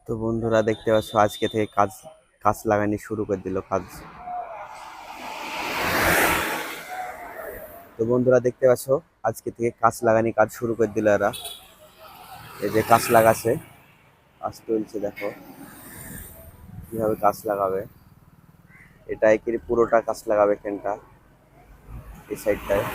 তো বন্ধুরা দেখতে পাচ্ছ আজকে থেকে কাজ গাছ লাগানি শুরু করে দিল কাজ। তো বন্ধুরা দেখতে পাচ্ছ আজকে থেকে গাছ লাগানি কাজ শুরু করে দিল এরা। এই যে গাছ লাগাচ্ছে, গাছ তুলছে, দেখো কিভাবে গাছ লাগাবে। এটাই কি পুরোটা গাছ লাগাবে এখানটা, এই সাইডটায়।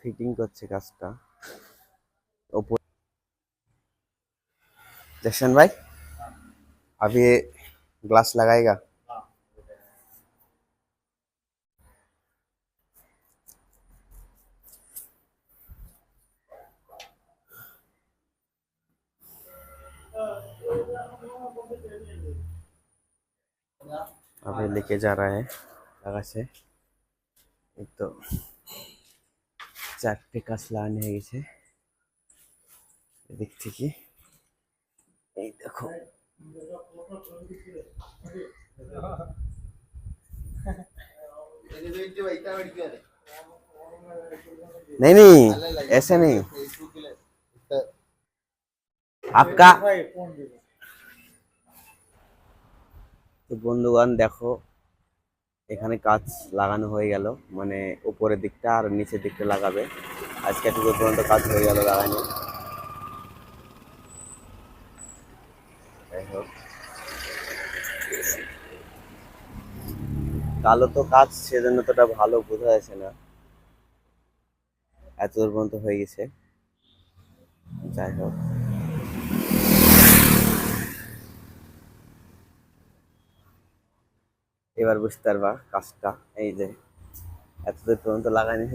फिटिंग করছে গাছটা ওপর। जशन भाई अभी ये ग्लास लगाएगा। अभी लेके जा रहा है लगा से। एक तो চারটে গাছ লাগানো হয়ে গেছে এদিক থেকে। এই দেখো नहीं नहीं ऐसे नहीं आपका। তো বন্ধুগণ দেখো এখানে গাছ লাগানো হয়ে গেল, মানে উপরের দিকটা আর নিচের দিকটা লাগাবে। আজকে এত দূর পর্যন্ত কাজ হয়ে গেল লাগানো। যাই হোক, কালো তো কাজ সেজন্য তো ওটা ভালো বোঝা যাচ্ছে না, এত দূর পর্যন্ত হয়ে গেছে। যাই হোক, এবার বুঝতে পারবা কাজটা। এই যে এত দূর পর্যন্ত লাগানো